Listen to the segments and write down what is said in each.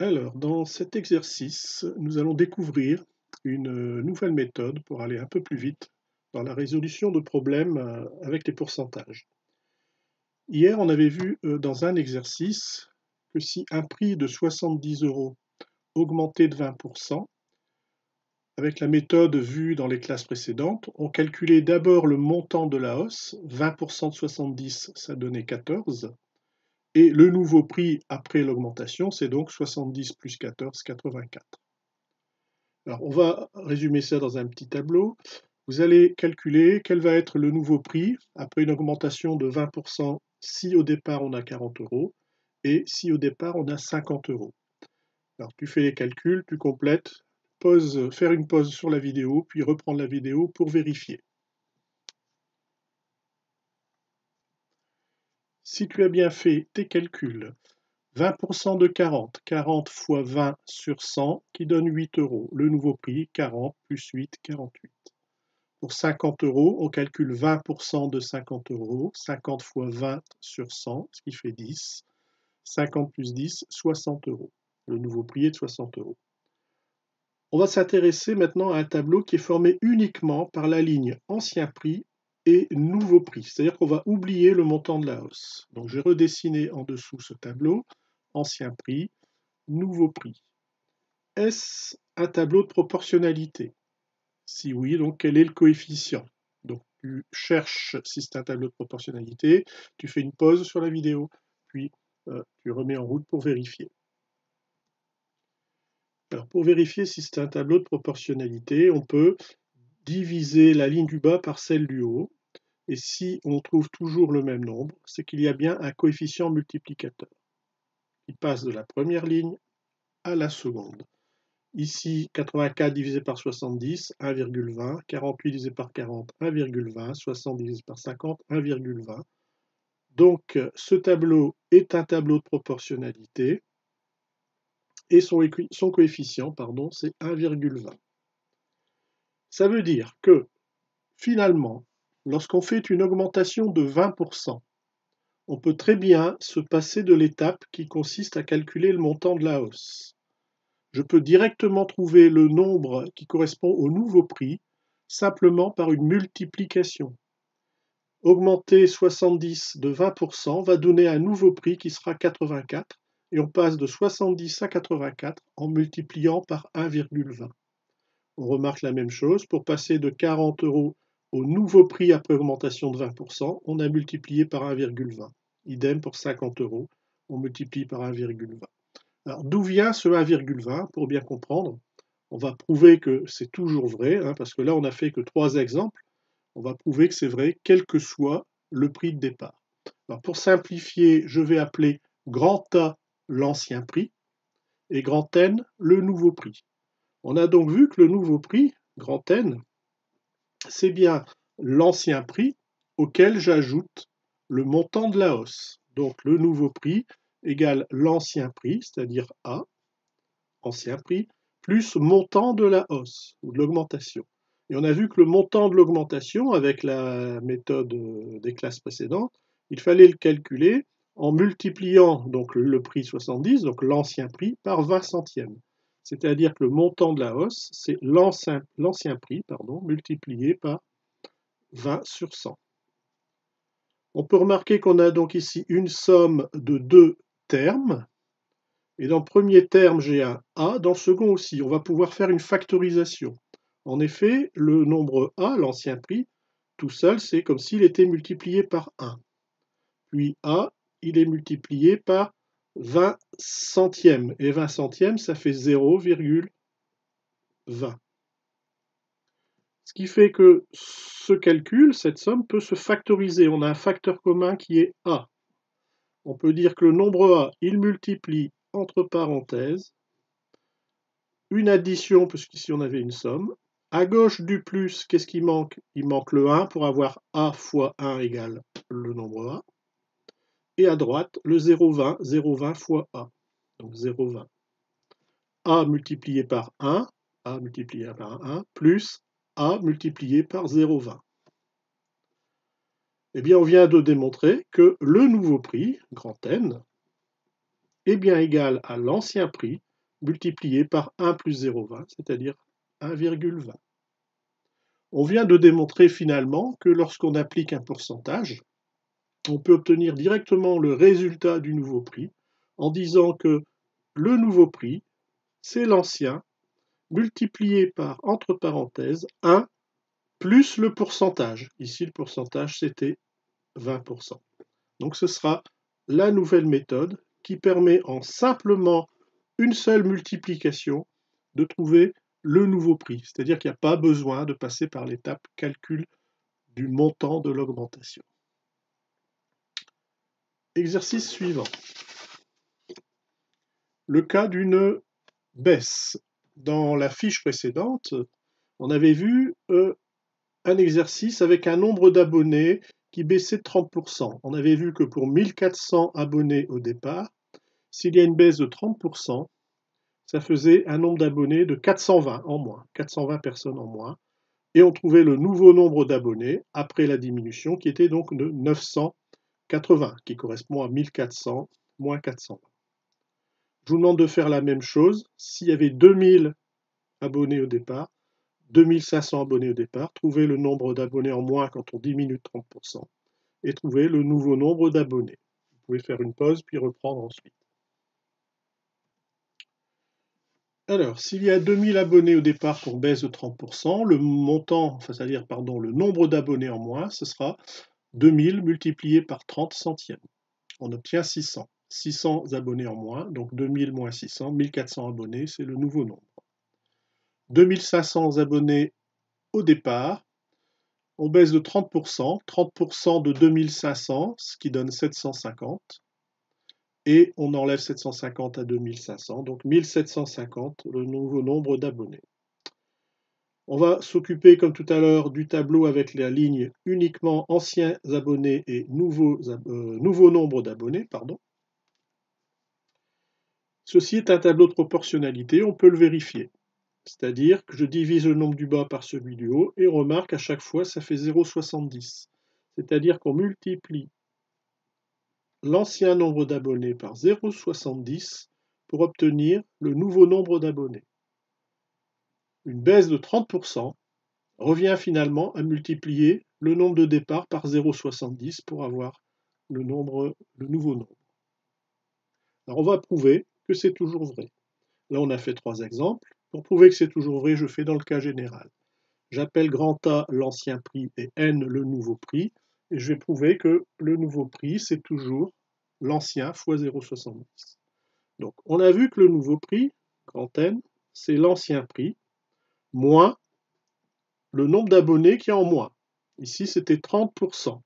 Alors, dans cet exercice, nous allons découvrir une nouvelle méthode pour aller un peu plus vite dans la résolution de problèmes avec les pourcentages. Hier, on avait vu dans un exercice que si un prix de 70 € augmentait de 20%, avec la méthode vue dans les classes précédentes, on calculait d'abord le montant de la hausse, 20% de 70, ça donnait 14, et le nouveau prix après l'augmentation, c'est donc 70 plus 14, 84. Alors, on va résumer ça dans un petit tableau. Vous allez calculer quel va être le nouveau prix après une augmentation de 20% si au départ on a 40 € et si au départ on a 50 €. Alors, tu fais les calculs, tu complètes, faire une pause sur la vidéo, puis reprendre la vidéo pour vérifier. Si tu as bien fait tes calculs, 20% de 40, 40 fois 20 sur 100 qui donne 8 €. Le nouveau prix, 40 plus 8, 48. Pour 50 €, on calcule 20% de 50 €, 50 fois 20 sur 100, ce qui fait 10. 50 plus 10, 60 €. Le nouveau prix est de 60 €. On va s'intéresser maintenant à un tableau qui est formé uniquement par la ligne ancien prix et nouveau prix. C'est-à-dire qu'on va oublier le montant de la hausse. Donc j'ai redessiné en dessous ce tableau, ancien prix, nouveau prix. Est-ce un tableau de proportionnalité? Si oui, donc quel est le coefficient? Donc tu cherches si c'est un tableau de proportionnalité, tu fais une pause sur la vidéo, puis tu remets en route pour vérifier. Alors pour vérifier si c'est un tableau de proportionnalité, on peut diviser la ligne du bas par celle du haut, et si on trouve toujours le même nombre, c'est qu'il y a bien un coefficient multiplicateur qui passe de la première ligne à la seconde. Ici, 84 divisé par 70, 1,20. 48 divisé par 40, 1,20. 60 divisé par 50, 1,20. Donc, ce tableau est un tableau de proportionnalité et son coefficient, c'est 1,20. Ça veut dire que, finalement, lorsqu'on fait une augmentation de 20%, on peut très bien se passer de l'étape qui consiste à calculer le montant de la hausse. Je peux directement trouver le nombre qui correspond au nouveau prix simplement par une multiplication. Augmenter 70 de 20% va donner un nouveau prix qui sera 84 et on passe de 70 à 84 en multipliant par 1,20. On remarque la même chose, pour passer de 40 € au nouveau prix après augmentation de 20%, on a multiplié par 1,20. Idem pour 50 €, on multiplie par 1,20. Alors, d'où vient ce 1,20 pour bien comprendre? On va prouver que c'est toujours vrai, parce que là, on n'a fait que 3 exemples. On va prouver que c'est vrai, quel que soit le prix de départ. Alors, pour simplifier, je vais appeler grand A l'ancien prix et grand N le nouveau prix. On a donc vu que le nouveau prix, grand N, c'est bien l'ancien prix auquel j'ajoute le montant de la hausse. Donc, le nouveau prix égale l'ancien prix, c'est-à-dire A, ancien prix, plus montant de la hausse ou de l'augmentation. Et on a vu que le montant de l'augmentation, avec la méthode des classes précédentes, il fallait le calculer en multipliant donc le prix 70, donc l'ancien prix, par 20 centièmes. C'est-à-dire que le montant de la hausse, c'est l'ancien prix multiplié par 20 sur 100. On peut remarquer qu'on a donc ici une somme de 2 termes. Et dans le premier terme, j'ai un A, dans le second aussi. On va pouvoir faire une factorisation. En effet, le nombre A, l'ancien prix, tout seul, c'est comme s'il était multiplié par 1. Puis A, il est multiplié par 20 centièmes. Et 20 centièmes, ça fait 0,20. Ce qui fait que ce calcul, cette somme, peut se factoriser. On a un facteur commun qui est A. On peut dire que le nombre A, il multiplie entre parenthèses une addition, puisqu'ici on avait une somme. À gauche du plus, qu'est-ce qui manque? Il manque le 1 pour avoir A fois 1 égale le nombre A. Et à droite, le 0,20, 0,20 fois A. Donc 0,20. A multiplié par 1, A multiplié par 1, plus A multiplié par 0,20. Eh bien, on vient de démontrer que le nouveau prix, grand N, est bien égal à l'ancien prix multiplié par 1 plus 0,20, c'est-à-dire 1,20. On vient de démontrer finalement que lorsqu'on applique un pourcentage, on peut obtenir directement le résultat du nouveau prix en disant que le nouveau prix, c'est l'ancien multiplié par, entre parenthèses, 1 plus le pourcentage. Ici, le pourcentage, c'était 20%. Donc ce sera la nouvelle méthode qui permet en simplement une seule multiplication de trouver le nouveau prix. C'est-à-dire qu'il n'y a pas besoin de passer par l'étape calcul du montant de l'augmentation. Exercice suivant. Le cas d'une baisse. Dans la fiche précédente, on avait vu un exercice avec un nombre d'abonnés qui baissait de 30%. On avait vu que pour 1400 abonnés au départ, s'il y a une baisse de 30%, ça faisait un nombre d'abonnés de 420 en moins, 420 personnes en moins. Et on trouvait le nouveau nombre d'abonnés après la diminution qui était donc de 980, qui correspond à 1400 moins 420. Je vous demande de faire la même chose. S'il y avait 2000 abonnés au départ, 2500 abonnés au départ, trouvez le nombre d'abonnés en moins quand on diminue de 30% et trouvez le nouveau nombre d'abonnés. Vous pouvez faire une pause puis reprendre ensuite. Alors, s'il y a 2000 abonnés au départ pour baisse de 30%, le montant, enfin, c'est-à-dire, pardon, le nombre d'abonnés en moins, ce sera 2000 multiplié par 30 centièmes. On obtient 600. 600 abonnés en moins, donc 2000 moins 600, 1400 abonnés, c'est le nouveau nombre. 2500 abonnés au départ, on baisse de 30%, 30% de 2500, ce qui donne 750, et on enlève 750 à 2500, donc 1750, le nouveau nombre d'abonnés. On va s'occuper, comme tout à l'heure, du tableau avec la ligne uniquement anciens abonnés et nouveau nombre d'abonnés, pardon. Ceci est un tableau de proportionnalité, on peut le vérifier. C'est-à-dire que je divise le nombre du bas par celui du haut, et on remarque à chaque fois ça fait 0,70. C'est-à-dire qu'on multiplie l'ancien nombre d'abonnés par 0,70 pour obtenir le nouveau nombre d'abonnés. Une baisse de 30% revient finalement à multiplier le nombre de départ par 0,70 pour avoir le nouveau nombre. Alors on va prouver que c'est toujours vrai. Là on a fait 3 exemples. Pour prouver que c'est toujours vrai, je fais dans le cas général. J'appelle grand A l'ancien prix et N le nouveau prix, et je vais prouver que le nouveau prix, c'est toujours l'ancien fois 0,70. Donc on a vu que le nouveau prix, grand N, c'est l'ancien prix, moins le nombre d'abonnés qui est en moins. Ici, c'était 30%.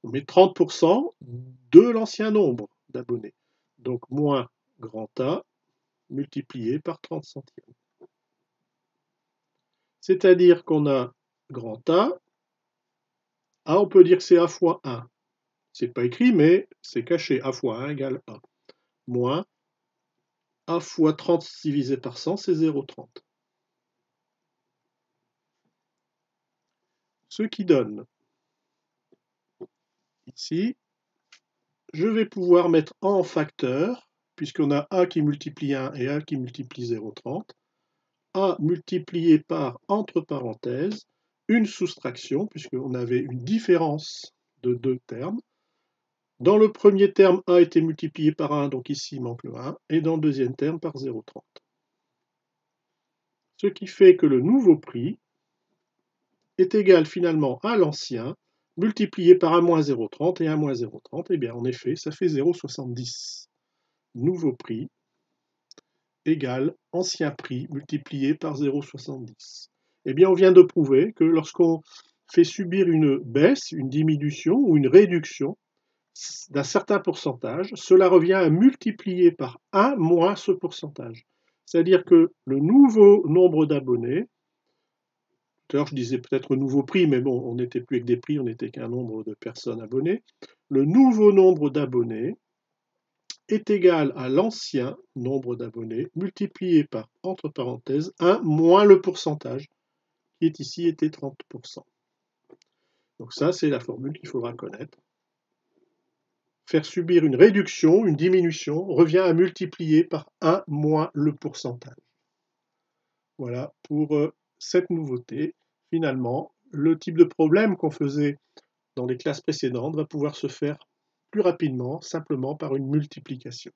On met 30% de l'ancien nombre d'abonnés. Donc moins grand A multiplié par 30 centièmes. C'est-à-dire qu'on a grand A, on peut dire que c'est A fois 1. C'est pas écrit, mais c'est caché. A fois 1 égale A. Moins A fois 30 divisé par 100, c'est 0,30. Ce qui donne, ici, je vais pouvoir mettre A en facteur, puisqu'on a A qui multiplie 1 et A qui multiplie 0,30. A multiplié par, entre parenthèses, une soustraction, puisqu'on avait une différence de 2 termes. Dans le premier terme, A était multiplié par 1, donc ici il manque le 1, et dans le deuxième terme par 0,30. Ce qui fait que le nouveau prix est égal finalement à l'ancien, multiplié par 1 moins 0,30 et 1 moins 0,30, et bien en effet, ça fait 0,70. Nouveau prix égale ancien prix multiplié par 0,70. Eh bien, on vient de prouver que lorsqu'on fait subir une baisse, une diminution ou une réduction d'un certain pourcentage, cela revient à multiplier par 1 moins ce pourcentage. C'est-à-dire que le nouveau nombre d'abonnés, tout à l'heure je disais peut-être nouveau prix, mais bon, on n'était plus avec des prix, on n'était qu'un nombre de personnes abonnées. Le nouveau nombre d'abonnés est égal à l'ancien nombre d'abonnés multiplié par, entre parenthèses, 1 moins le pourcentage, qui est ici était 30%. Donc ça, c'est la formule qu'il faudra connaître. faire subir une réduction, une diminution, revient à multiplier par 1 moins le pourcentage. Voilà pour cette nouveauté. Finalement, le type de problème qu'on faisait dans les classes précédentes va pouvoir se faire plus rapidement, simplement par une multiplication.